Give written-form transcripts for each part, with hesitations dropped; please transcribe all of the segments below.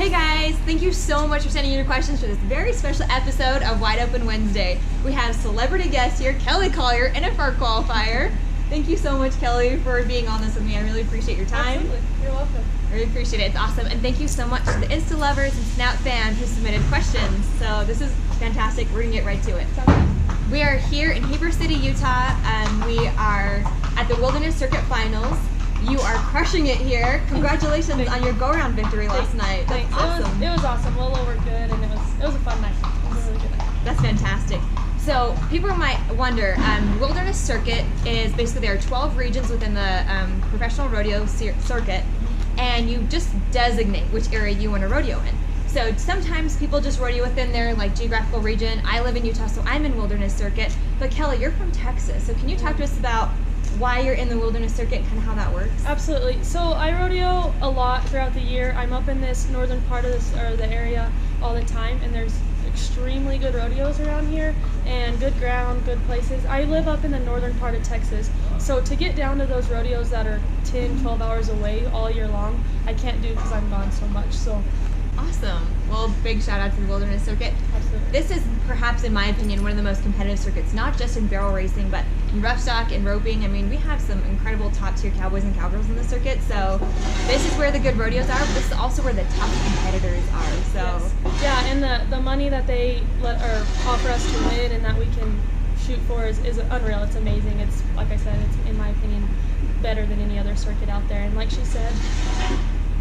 Hey guys, thank you so much for sending in your questions for this very special episode of Wide Open Wednesday. We have celebrity guest here, Kellie Collier, NFR Qualifier. Thank you so much, Kellie, for being on this with me. I really appreciate your time. Absolutely. You're welcome. I really appreciate it. It's awesome. And thank you so much to the Insta lovers and Snout fans who submitted questions. So this is fantastic. We're going to get right to it. We are here in Heber City, Utah. We are at the Wilderness Circuit Finals. You are crushing it here. Congratulations on your go-around victory last night. That's awesome. It was awesome. Lolo worked good, and it was a fun night. It was a really good night. That's fantastic. So people might wonder, Wilderness Circuit is basically there are 12 regions within the professional rodeo circuit, and you just designate which area you want to rodeo in. So sometimes people just rodeo within their geographical region. I live in Utah, so I'm in Wilderness Circuit. But Kellie, you're from Texas, so can you talk to us about why you're in the Wilderness Circuit, kind of how that works? Absolutely. So I rodeo a lot throughout the year. I'm up in this northern part of the area all the time, and there's extremely good rodeos around here and good ground, good places. I live up in the northern part of Texas, so to get down to those rodeos that are 10, 12 hours away all year long, I can't do because I'm gone so much. So awesome. Well, big shout out to the Wilderness Circuit. Absolutely. This is perhaps, in my opinion, one of the most competitive circuits, not just in barrel racing, but in rough stock and roping. I mean, we have some incredible top-tier cowboys and cowgirls in the circuit, so this is where the good rodeos are, but this is also where the tough competitors are. So yes. Yeah, and the money that they offer us to win and that we can shoot for is unreal. It's amazing. It's, like I said, it's, in my opinion, better than any other circuit out there. And like she said,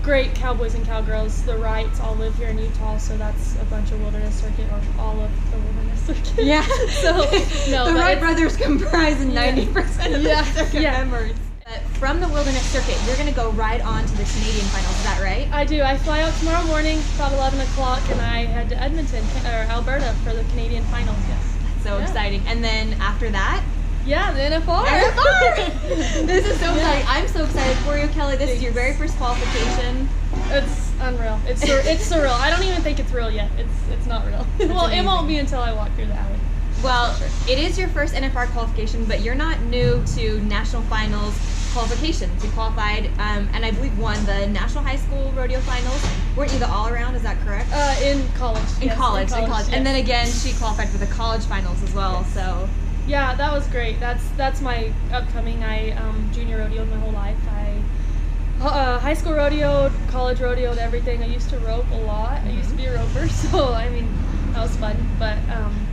great cowboys and cowgirls. The Wrights all live here in Utah, so that's a bunch of Wilderness Circuit, or all of the Wilderness Circuit. Yeah. So no, the Wright brothers comprise 90% of the circuit members. From the Wilderness Circuit, you're going to go right on to the Canadian finals. Is that right? I do. I fly out tomorrow morning about 11 o'clock, and I head to Edmonton or Alberta for the Canadian finals. Yes. That's so exciting. And then after that? Yeah, the NFR. NFR! This is so exciting. I'm so excited for you, Kellie. This is your very first qualification. It's unreal. It's surreal. I don't even think it's real yet. It's not real. Well, amazing. It won't be until I walk through the alley. Well, it is your first NFR qualification, but you're not new to national finals qualifications. You qualified, and I believe won the National High School Rodeo Finals. Weren't you the all-around? Is that correct? In college. In college. Yes. And then again, she qualified for the college finals as well. Yes. So. Yeah, that was great. That's my upcoming. I junior rodeoed my whole life. I high school rodeoed, college rodeoed, everything. I used to rope a lot. I used to be a roper, so I mean that was fun. But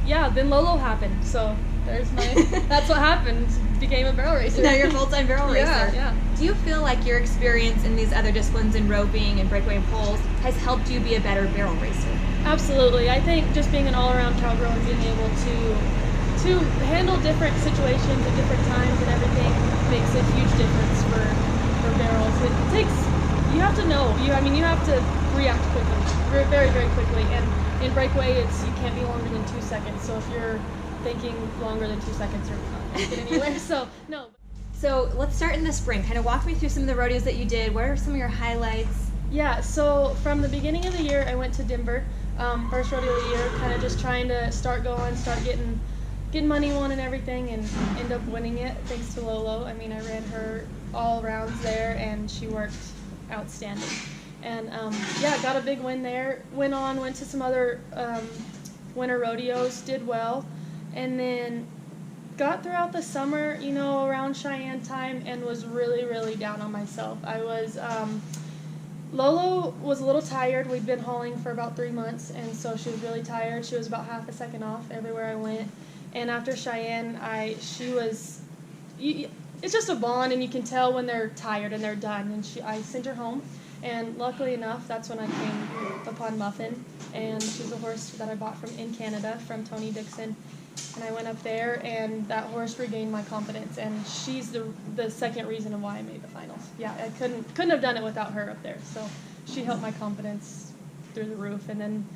yeah, then Lolo happened. So there's my. That's what happened. Became a barrel racer. Now you're a full-time barrel racer. Yeah. Do you feel like your experience in these other disciplines in roping and breakaway and poles has helped you be a better barrel racer? Absolutely. I think just being an all-around cowgirl and being able to handle different situations at different times and everything makes a huge difference for barrels. It takes, you have to know, you have to react quickly, very, very quickly. And in breakaway, you can't be longer than 2 seconds. So if you're thinking longer than 2 seconds, you're not going to get anywhere. So, no. So let's start in the spring. Kind of walk me through some of the rodeos that you did. What are some of your highlights? Yeah, so from the beginning of the year, I went to Denver, first rodeo of the year, kind of just trying to start getting money won and everything, and end up winning it thanks to Lolo. I mean, I ran her all rounds there, and she worked outstanding. And got a big win there. Went to some other winter rodeos, did well, and then got throughout the summer, around Cheyenne time, and was really, really down on myself. I was Lolo was a little tired. We'd been hauling for about 3 months, and so she was really tired. She was about half a second off everywhere I went. And after Cheyenne, it's just a bond, and you can tell when they're tired and they're done. And I sent her home, and luckily enough, that's when I came upon Muffin, and she's a horse that I bought in Canada from Tony Dixon. And I went up there, and that horse regained my confidence, and she's the second reason of why I made the finals. Yeah, I couldn't have done it without her up there. So she helped my confidence through the roof. And then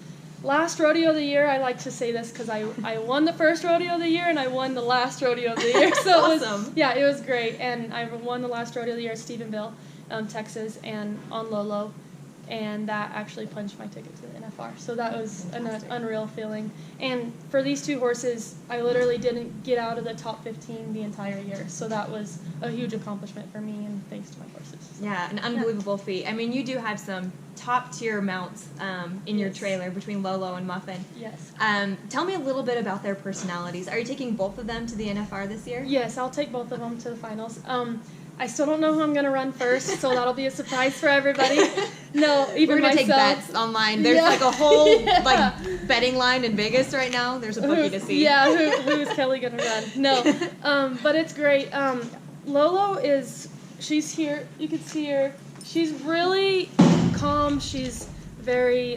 last rodeo of the year, I like to say this because I won the first rodeo of the year and I won the last rodeo of the year. So awesome. It was great. And I won the last rodeo of the year at Stephenville, Texas, and on Lolo. and that actually punched my ticket to the NFR. So that was an unreal feeling. And for these 2 horses, I literally didn't get out of the top 15 the entire year. So that was a huge accomplishment for me, and thanks to my horses. Yeah, an unbelievable feat. I mean, you do have some top-tier mounts in your trailer between Lolo and Muffin. Yes. Tell me a little bit about their personalities. Are you taking both of them to the NFR this year? Yes, I'll take both of them to the finals. I still don't know who I'm going to run first, so that'll be a surprise for everybody. No, even We're going to take myself. bets online. There's like a whole like betting line in Vegas right now. There's a bookie to see. Yeah, who's Kellie going to run? No, but it's great. Lolo she's here. You can see her. She's really calm. She's very...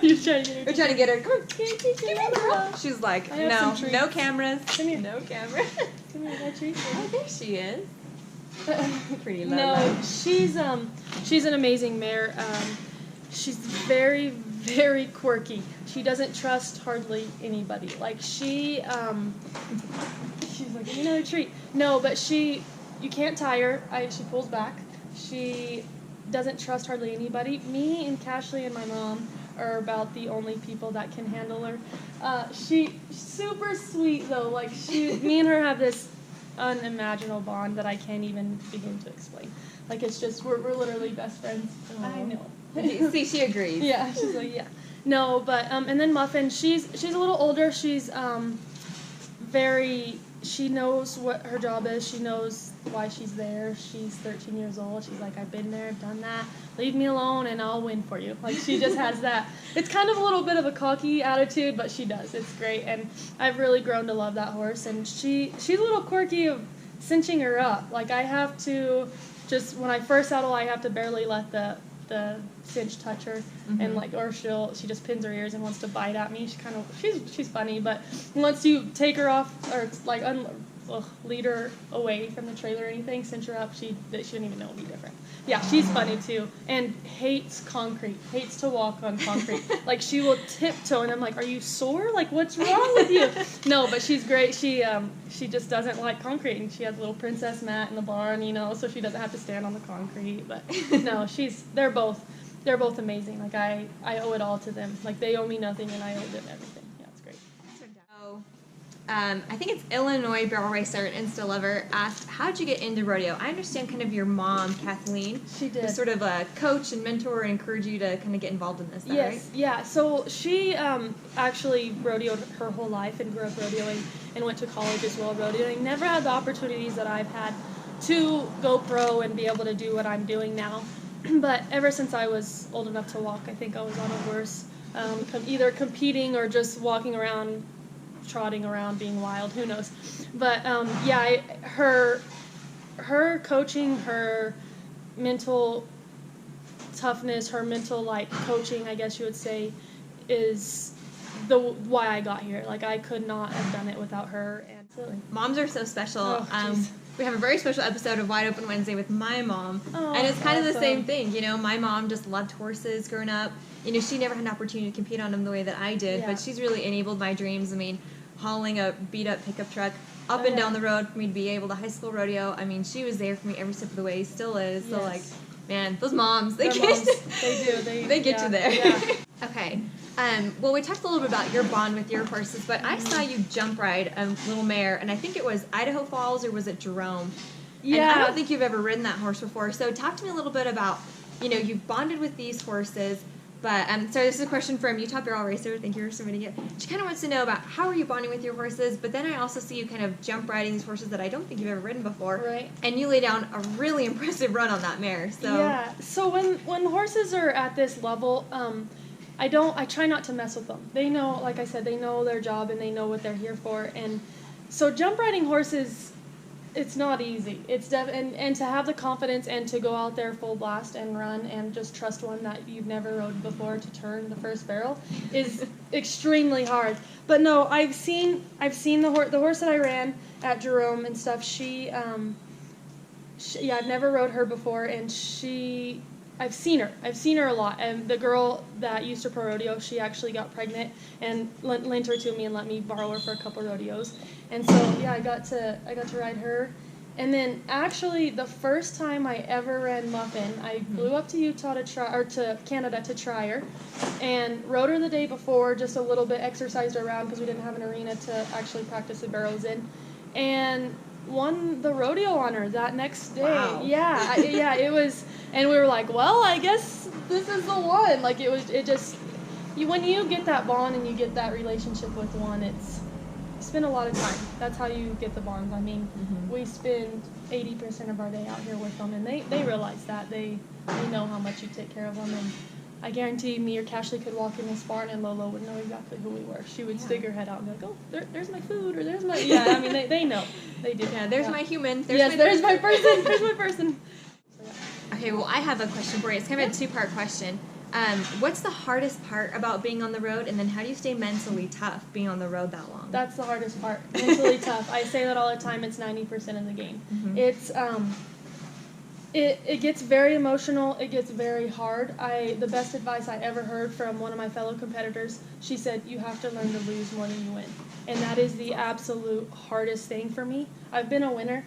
You're trying to get her. We're trying to get her. Come on, come here, girl. She's like, no cameras. Come here. No camera. Come here, that treat. Oh, there she is. Pretty low. No, she's an amazing mare. She's very, very quirky. She doesn't trust hardly anybody. Like she's like, another treat. No, but you can't tie her. She pulls back. She doesn't trust hardly anybody. Me and Cashley and my mom are about the only people that can handle her. She's super sweet though. Like me and her have this unimaginable bond that I can't even begin to explain. Like it's just we're literally best friends. Oh. I know. See, she agrees. Yeah, she's like yeah. No, but and then Muffin, she's a little older. She's she knows what her job is. She knows why she's there. She's 13 years old. She's like, I've been there, I've done that. Leave me alone and I'll win for you. Like she just has that. It's kind of a little bit of a cocky attitude, but she does. It's great. And I've really grown to love that horse. And she's a little quirky of cinching her up. Like I have to when I first saddle, I have to barely let the cinch touch her, and like or she just pins her ears and wants to bite at me. She's funny, but once you take her off or like lead her away from the trailer or anything, cinch her up, she shouldn't even know it'll be different. Yeah, she's funny too, and hates concrete, hates to walk on concrete. Like she will tiptoe, and I'm like, are you sore? Like what's wrong with you? No, but she's great. She just doesn't like concrete, and she has a little princess mat in the barn, so she doesn't have to stand on the concrete. But no, they're both amazing. Like I owe it all to them. Like they owe me nothing, and I owe them everything. Yeah, it's great. So, I think it's Illinois barrel racer and Insta lover asked, how'd you get into rodeo? I understand kind of your mom, Kathleen. She did. Was sort of a coach and mentor and encourage you to kind of get involved in this, right? Yeah. So she actually rodeoed her whole life and grew up rodeoing and went to college as well rodeoing. Never had the opportunities that I've had to go pro and be able to do what I'm doing now. But ever since I was old enough to walk, I think I was on a horse, either competing or just walking around, trotting around, being wild, who knows. But her coaching, her mental toughness, her mental coaching, I guess you would say, is why I got here. Like I could not have done it without her. And really. Moms are so special. Oh, we have a very special episode of Wide Open Wednesday with my mom, and it's kind of the same thing. My mom just loved horses growing up. She never had an opportunity to compete on them the way that I did, but she's really enabled my dreams. I mean, hauling a beat-up pickup truck up and down the road for me to be able to high school rodeo. I mean, she was there for me every step of the way, still is. Yes. So, man, those moms, they get you there. Yeah. Okay. Well, we talked a little bit about your bond with your horses, but I saw you jump ride a little mare, and I think it was Idaho Falls, or was it Jerome? Yeah. And I don't think you've ever ridden that horse before. So talk to me a little bit about, you've bonded with these horses, but, so this is a question from Utah Barrel Racer. Thank you for submitting it. She kind of wants to know about how are you bonding with your horses, but then I also see you kind of jump riding these horses that I don't think you've ever ridden before. Right. And you lay down a really impressive run on that mare. So. Yeah. So when horses are at this level, I try not to mess with them. They know, like I said, they know their job and they know what they're here for. And so jump riding horses, it's not easy. And to have the confidence and to go out there full blast and run and just trust one that you've never rode before to turn the first barrel is extremely hard. But no, I've seen the horse that I ran at Jerome and stuff. I've never rode her before, and I've seen her a lot. And the girl that used to pro rodeo, she actually got pregnant and lent her to me and let me borrow her for a couple rodeos. And so I got to ride her. And then actually the first time I ever ran Muffin, I flew up to Utah to try, or to Canada to try her, and rode her the day before, just a little bit, exercised her around because we didn't have an arena to actually practice the barrels in, and won the rodeo on her that next day. Wow. Yeah, yeah, it was, and we were like, well, I guess this is the one. Like when you get that bond and you get that relationship with one, spend a lot of time. That's how you get the bonds. I mean, we spend 80% of our day out here with them, and they realize that. They know how much you take care of them, and I guarantee me or Cashley could walk in this barn and Lolo would know exactly who we were. She would stick her head out and be like, oh, there's my food, or there's my, yeah, I mean, they know. They do. Yeah, there's my human. There's my person. There's my person. So, yeah. Okay, well, I have a question for you. It's kind of a two-part question. What's the hardest part about being on the road, and then how do you stay mentally tough being on the road that long? That's the hardest part. Mentally tough. I say that all the time. It's 90% of the game. It's it gets very emotional. It gets very hard. The best advice I ever heard from one of my fellow competitors, she said, you have to learn to lose more than you win. And that is the absolute hardest thing for me. I've been a winner.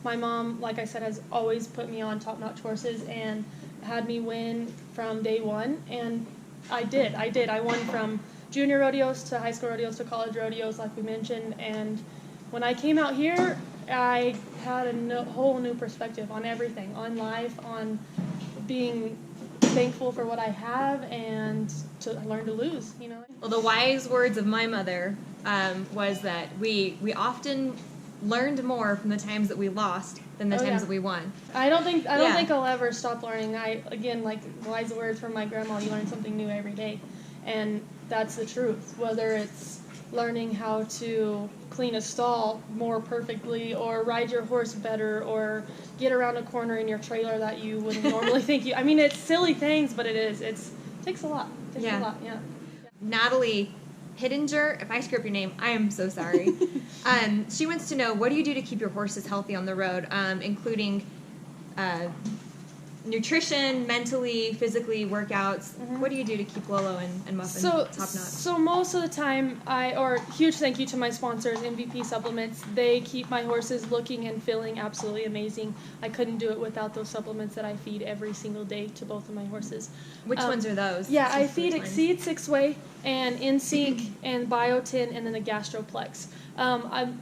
My mom, like I said, has always put me on top-notch horses and had me win from day one, and I did. I won from junior rodeos to high school rodeos to college rodeos, like we mentioned, and when I came out here, I had a whole new perspective on everything, on life, on being thankful for what I have, and to learn to lose, you know. Well, the wise words of my mother was that we often learned more from the times that we lost than the times that we won. I don't think I'll ever stop learning. Again, like wise words from my grandma, you learn something new every day, and that's the truth. Whether it's learning how to clean a stall more perfectly, or ride your horse better, or get around a corner in your trailer that you wouldn't normally think you. I mean, it's silly things, but it takes a lot. It takes a lot. Yeah. Natalie Hittinger, if I screw up your name, I am so sorry. She wants to know, what do you do to keep your horses healthy on the road, including nutrition, mentally, physically, workouts? What do you do to keep Lolo and Muffin top notch? So most of the time, huge thank you to my sponsors, MVP Supplements. They keep my horses looking and feeling absolutely amazing. I couldn't do it without those supplements that I feed every single day to both of my horses. Which ones are those? Yeah, I feed Exceed 6-Way and InSync and Biotin, and then the Gastroplex.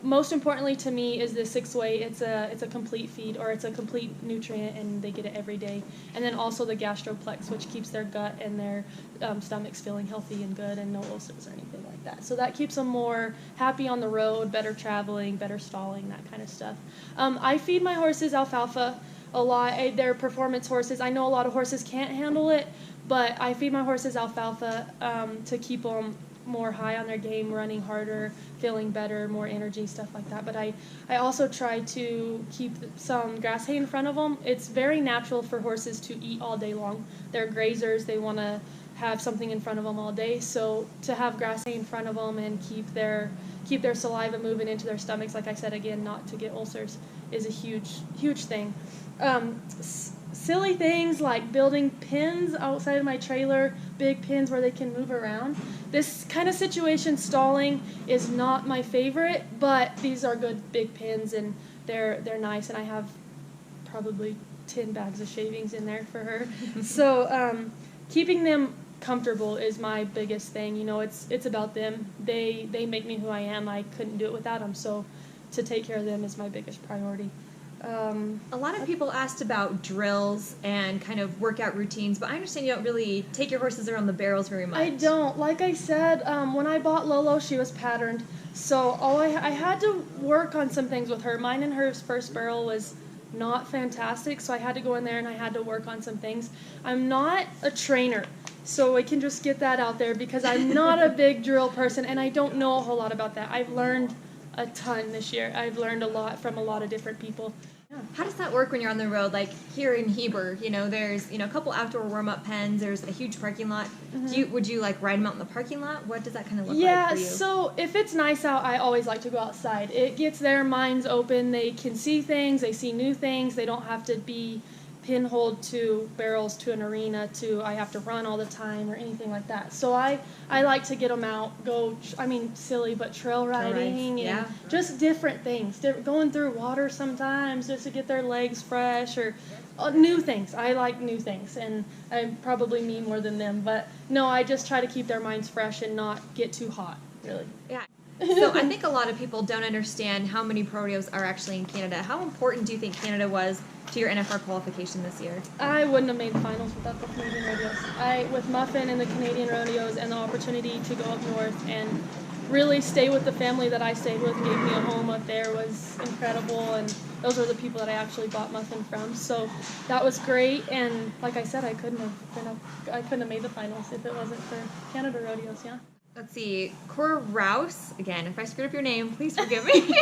Most importantly to me is the 6-Way. It's a complete feed, or it's a complete nutrient, and they get it every day. And then also the Gastroplex, which keeps their gut and their stomachs feeling healthy and good, and no ulcers or anything like that. So that keeps them more happy on the road, better traveling, better stalling, that kind of stuff. I feed my horses alfalfa a lot. They're performance horses. I know a lot of horses can't handle it, but I feed my horses alfalfa to keep them more high on their game, running harder, feeling better, more energy, stuff like that. But I also try to keep some grass hay in front of them. It's very natural for horses to eat all day long. They're grazers. They want to have something in front of them all day. So to have grass hay in front of them and keep their saliva moving into their stomachs, like I said, again, not to get ulcers, is a huge thing. Silly things like building pens outside of my trailer, big pens where they can move around. This kind of situation, stalling, is not my favorite, but these are good big pens, and they're nice, and I have probably 10 bags of shavings in there for her. So keeping them comfortable is my biggest thing. You know, it's about them. They make me who I am. I couldn't do it without them, so to take care of them is my biggest priority. A lot of people asked about drills and kind of workout routines, but I understand you don't really take your horses around the barrels very much. I don't. Like I said, when I bought Lolo, she was patterned, so I had to work on some things with her. Mine and her first barrel was not fantastic, so I had to go in there and I had to work on some things. I'm not a trainer, so I can just get that out there, because I'm not a big drill person, and I don't know a whole lot about that. I've learned a ton this year. I've learned a lot from a lot of different people. How does that work when you're on the road? Like here in Heber, there's a couple outdoor warm-up pens. There's a huge parking lot. Would you like ride them out in the parking lot? What does that kind of look like for you? Yeah, so if it's nice out, I always like to go outside. It gets their minds open. They can see things. They see new things. They don't have to be pinholed to barrels to an arena to I have to run all the time or anything like that. So I like to get them out, silly, but trail riding and just different things. Going through water sometimes just to get their legs fresh or new things. I like new things, and probably me more than them. But no, I just try to keep their minds fresh and not get too hot, really. Yeah. So I think a lot of people don't understand how many pro rodeos are actually in Canada. How important do you think Canada was to your NFR qualification this year? I wouldn't have made the finals without the Canadian rodeos. With Muffin and the Canadian rodeos and the opportunity to go up north and really stay with the family that I stayed with, gave me a home up there, was incredible, and those are the people that I actually bought Muffin from. So that was great, and like I said, I couldn't have made the finals if it wasn't for Canada rodeos. Yeah. Let's see, Cora Rouse, again, if I screwed up your name, please forgive me.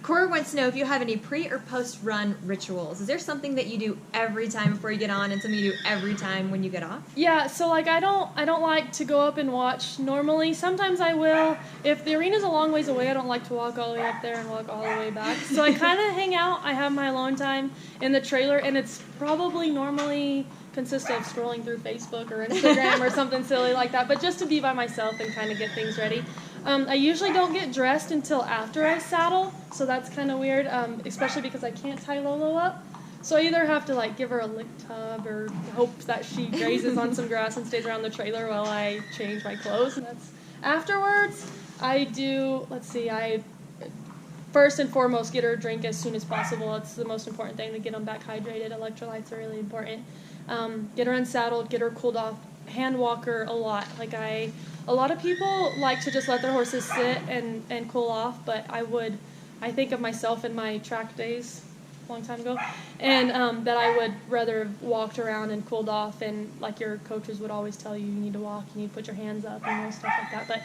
Cora wants to know if you have any pre- or post-run rituals. Is there something that you do every time before you get on and something you do every time when you get off? Yeah, so I don't like to go up and watch normally. Sometimes I will. If the arena's a long ways away, I don't like to walk all the way up there and walk all the way back. So I kind of hang out. I have my alone time in the trailer, and it's probably normally consists of scrolling through Facebook or Instagram or something silly like that, but just to be by myself and kind of get things ready. I usually don't get dressed until after I saddle, so that's kind of weird, especially because I can't tie Lolo up. So I either have to give her a lick tub or hope that she grazes on some grass and stays around the trailer while I change my clothes. And afterwards, I first and foremost get her a drink as soon as possible. It's the most important thing to get them back hydrated. Electrolytes are really important. Get her unsaddled, get her cooled off, hand walk her a lot. A lot of people like to just let their horses sit and cool off, but I think of myself in my track days a long time ago, and that I would rather have walked around and cooled off, and like your coaches would always tell you, you need to walk, you need to put your hands up and stuff like that. But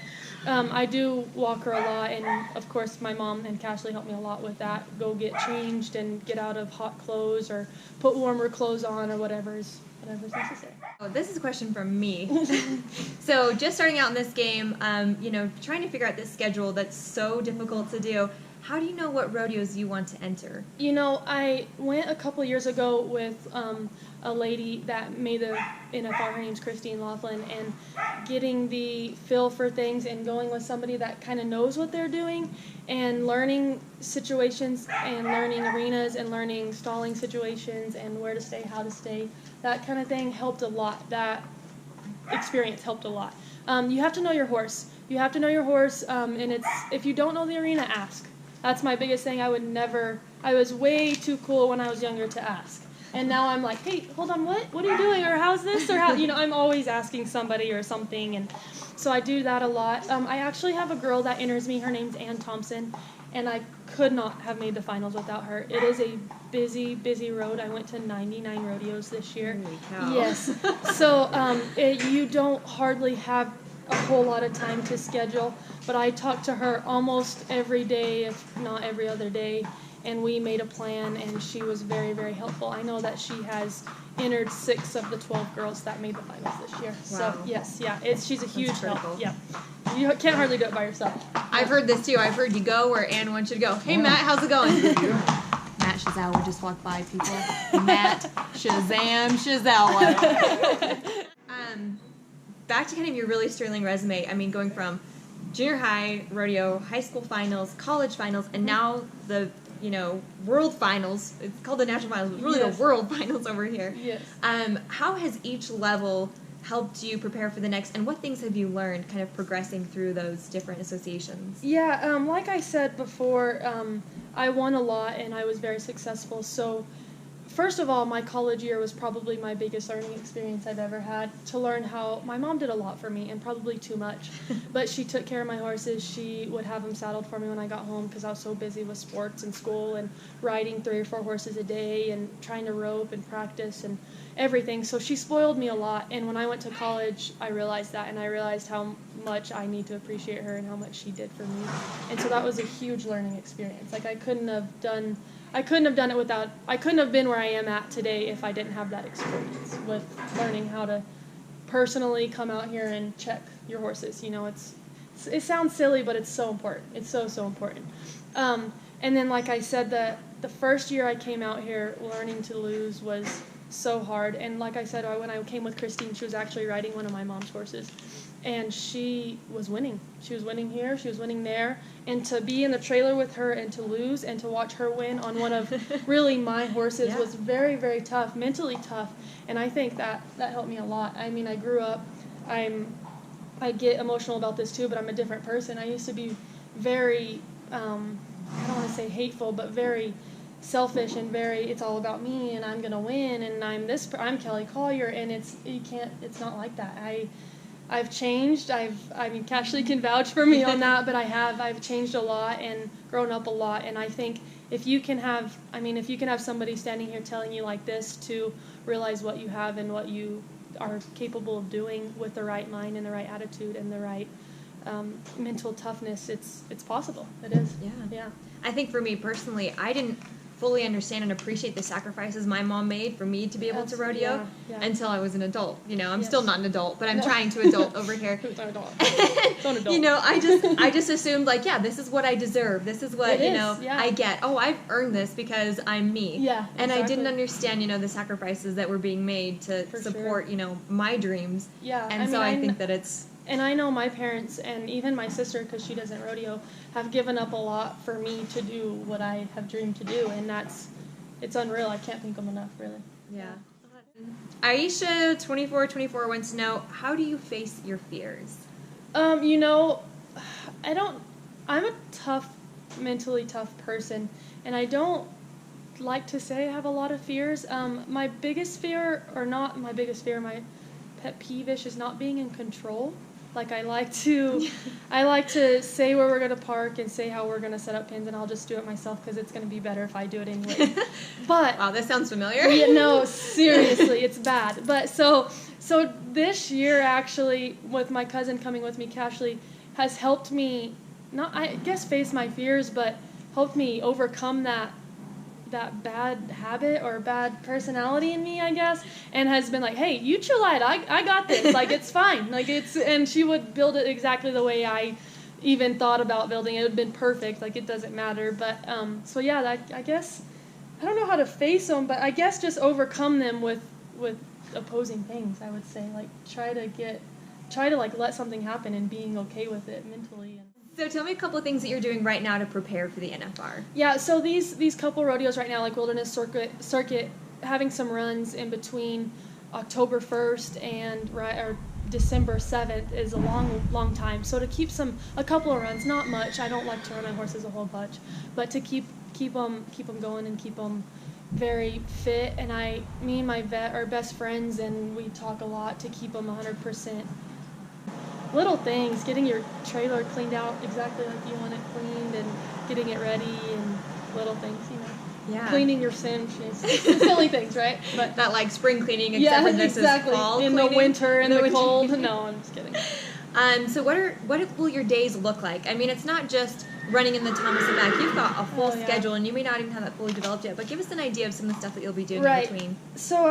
I do walk her a lot, and of course my mom and Cashley help me a lot with that. Go get changed and get out of hot clothes or put warmer clothes on or whatever's necessary. Oh, this is a question from me. So just starting out in this game, trying to figure out this schedule that's so difficult to do. How do you know what rodeos you want to enter? I went a couple years ago with a lady that made the NFR. Her name's Christine Laughlin, and getting the feel for things and going with somebody that kind of knows what they're doing and learning situations and learning arenas and learning stalling situations and where to stay, how to stay, that kind of thing helped a lot. That experience helped a lot. You have to know your horse. And if you don't know the arena, ask. That's my biggest thing. I was way too cool when I was younger to ask. And now I'm like, hey, hold on, what are you doing? Or how's this? Or how, I'm always asking somebody or something. And so I do that a lot. I actually have a girl that enters me. Her name's Ann Thompson. And I could not have made the finals without her. It is a busy, busy road. I went to 99 rodeos this year. Holy cow. Yes. So you don't hardly have a whole lot of time to schedule, but I talk to her almost every day, if not every other day, and we made a plan, and she was very, very helpful. I know that she has entered 6 of the 12 girls that made the finals this year. Wow. So yes, yeah, she's a huge help. critical. Yeah, you can't hardly do it by yourself. I've heard this too. I've heard you go where Ann wants you to go. Hey, Matt, how's it going? Matt Shazawa just walked by, people. Matt Shazawa. Back to kind of your really sterling resume. I mean, going from junior high, rodeo, high school finals, college finals, and now the, world finals. It's called the national finals, but really Yes. the world finals over here. Yes. How has each level helped you prepare for the next, and what things have you learned kind of progressing through those different associations? Yeah, like I said before, I won a lot and I was very successful. So first of all, my college year was probably my biggest learning experience I've ever had, to learn how my mom did a lot for me, and probably too much, but she took care of my horses. She would have them saddled for me when I got home because I was so busy with sports and school and riding 3 or 4 horses a day and trying to rope and practice and everything. So she spoiled me a lot, and when I went to college, I realized that, and I realized how much I need to appreciate her and how much she did for me. And so that was a huge learning experience. I couldn't have been where I am at today if I didn't have that experience with learning how to personally come out here and check your horses. It sounds silly, but it's so important. It's so, so important. And then, like I said, the first year I came out here, learning to lose was so hard. And like I said, when I came with Christine, she was actually riding one of my mom's horses. And she was winning. She was winning here, she was winning there. And to be in the trailer with her and to lose and to watch her win on one of really my horses was very, very tough, mentally tough. And I think that helped me a lot. I mean, I grew up, I get emotional about this too, but I'm a different person. I used to be very, I don't want to say hateful, but very selfish and very, it's all about me and I'm gonna win and I'm Kellie Collier, and it's not like that. I've changed. I mean, Cashley can vouch for me on that, but I've changed a lot and grown up a lot. And I think if you can have somebody standing here telling you like this to realize what you have and what you are capable of doing with the right mind and the right attitude and the right mental toughness, it's possible. It is. Yeah. I think for me personally, I didn't fully understand and appreciate the sacrifices my mom made for me to be able to rodeo until I was an adult. You know, I'm still not an adult, but I'm trying to adult over here. Who's an adult? It's an adult. You know, I just assumed like, this is what I deserve. This is what, I get. Oh, I've earned this because I'm me. Yeah, and I didn't understand, the sacrifices that were being made to support, my dreams. Yeah. And I think that it's... And I know my parents and even my sister, because she doesn't rodeo, have given up a lot for me to do what I have dreamed to do, and it's unreal. I can't thank them enough, really. Yeah. Aisha, 24 wants to know, how do you face your fears? I'm a mentally tough person, and I don't like to say I have a lot of fears. My biggest fear, or not my biggest fear, my pet peeve-ish is not being in control. Like I like to say where we're going to park and say how we're going to set up pins, and I'll just do it myself because it's going to be better if I do it anyway. But wow, this sounds familiar. Yeah, no, seriously, it's bad. But so this year actually, with my cousin coming with me, Cashley, has helped me face my fears, but helped me overcome that bad habit or bad personality in me, I guess, and has been like, hey, you chill out, I got this, like, it's fine, like, and she would build it exactly the way I even thought about building it. It would have been perfect, like, it doesn't matter, but, I guess, I don't know how to face them, but I guess just overcome them with opposing things, I would say, like, try to like, let something happen and being okay with it mentally. So tell me a couple of things that you're doing right now to prepare for the NFR. Yeah, so these couple rodeos right now, like Wilderness Circuit, having some runs in between October 1st and December 7th is a long time. So to keep a couple of runs, not much. I don't like to run my horses a whole bunch, but to keep them going and keep them very fit. And me and my vet are best friends, and we talk a lot to keep them 100%. Little things, getting your trailer cleaned out exactly like you want it cleaned, and getting it ready, and little things, Yeah. Cleaning your cinch, silly things, right? But that like spring cleaning, except for this exactly. is fall in cleaning. The winter and the cold. No, I'm just kidding. So what will your days look like? I mean, it's not just running in the Thomas and back. You've got a full schedule, and you may not even have that fully developed yet. But give us an idea of some of the stuff that you'll be doing in between. So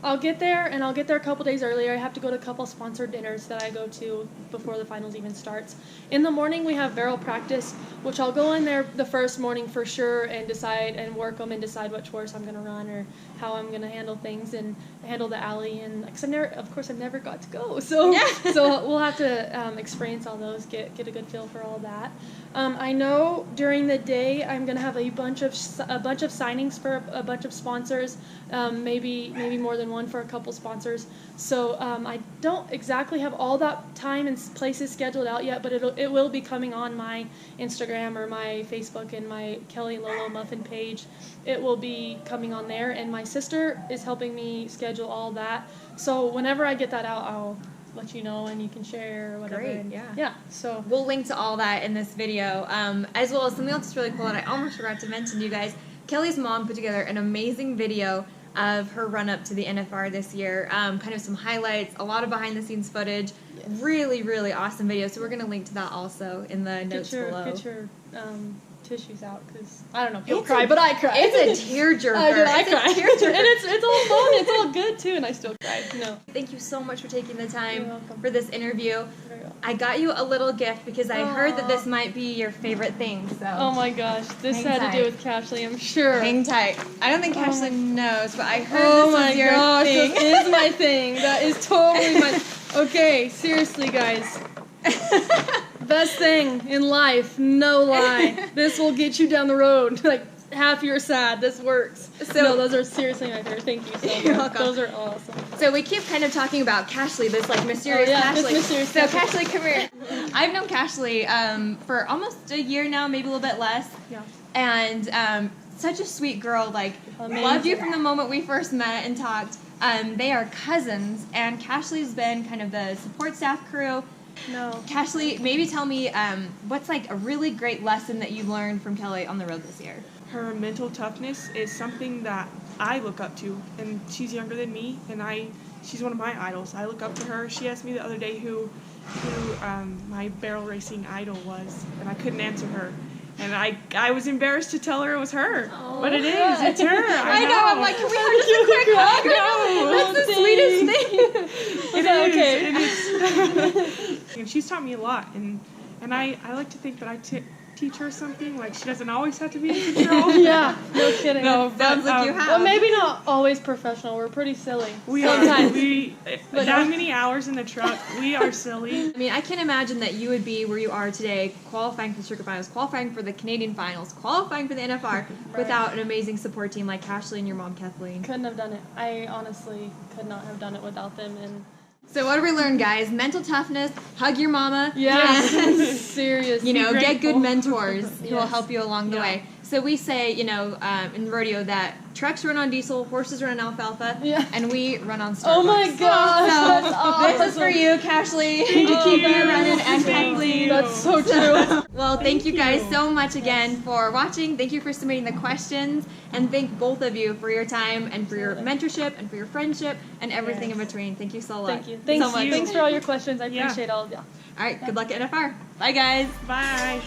I'll get there, and I'll get there a couple days earlier. I have to go to a couple sponsored dinners that I go to before the finals even starts. In the morning, we have barrel practice, which I'll go in there the first morning for sure and decide and work them and decide which horse I'm going to run or how I'm going to handle things and handle the alley. And because I've never got to go, so so we'll have to experience all those, get a good feel for all that. I know during the day I'm going to have a bunch of signings for a bunch of sponsors, maybe more than one for a couple sponsors. So I don't exactly have all that time and places scheduled out yet, but it will be coming on my Instagram or my Facebook and my Kellie and Lolo Muffin page. It will be coming on there, and my sister is helping me schedule all that. So whenever I get that out, I'll let you know, and you can share or whatever. Great, yeah. So we'll link to all that in this video, as well as something else that's really cool that I almost forgot to mention to you guys. Kellie's mom put together an amazing video of her run up to the NFR this year. Kind of some highlights, a lot of behind the scenes footage. Yes. Really, really awesome video. So we're going to link to that also in the notes below. Get your tissues out, because I don't know if you'll cry, but I cry. It's a tearjerker. I cry. And it's all fun. It's all good too, and I still cry. No. Thank you so much for taking the time You're welcome. for this interview. Very welcome. I got you a little gift because I heard that this might be your favorite thing. So. Oh my gosh, this Hang had to do tight. with Cashley, I'm sure. Hang tight. I don't think Ashley knows, but I heard Oh this my was your gosh, thing. this is my thing. That is totally my. Okay, seriously, guys. Best thing in life, no lie. This will get you down the road. Like, half you're sad. This works. So- no, those are seriously my favorite. Thank you so much. You're welcome. Those are awesome. So we keep kind of talking about Cashley, this like mysterious this Cashley. mysterious So Cashley. Cashley, come here. I've known Cashley for almost a year now, maybe a little bit less. Yeah. And such a sweet girl. Like, Amazing. loved you from the moment we first met and talked. They are cousins, and Cashley's been kind of the support staff crew. No. Cashley, maybe tell me what's like a really great lesson that you've learned from Kellie on the road this year. Her mental toughness is something that I look up to, and she's younger than me, and she's one of my idols. I look up to her. She asked me the other day who my barrel racing idol was, and I couldn't answer her. And I was embarrassed to tell her it was her, but it is. It's her. I know. I'm like, can we have just a quick hug? No. That's the sweetest thing. It is. And she's taught me a lot, and I like to think that I teach her something. Like, she doesn't always have to be in control. Yeah, no kidding. No, Sounds like you have. Well, maybe not always professional. We're pretty silly. We sometimes. are. That many hours in the truck, we are silly. I mean, I can imagine that you would be where you are today, qualifying for the circuit finals, qualifying for the Canadian finals, qualifying for the NFR, without an amazing support team like Ashley and your mom, Kathleen. Couldn't have done it. I honestly could not have done it without them. And So what do we learn, guys? Mental toughness, hug your mama, yeah, serious. you know, get good grateful. mentors who will Yes. help you along the Yeah. way. So we say, you know, in rodeo that trucks run on diesel, horses run on alfalfa, Yeah. and we run on Starbucks. Oh my gosh, that's So awesome. this is for you, Cashley, to you. keep you running, and Thank Kathleen. you. That's so true. Well, thank you guys you. so much again for watching. Thank you for submitting the questions, and thank both of you for your time and for your mentorship and for your friendship and everything in between. Thank you so much. Thank you. Thanks, so much. thanks for all your questions. I Yeah. appreciate all of you. All right, good luck at NFR. Bye, guys. Bye.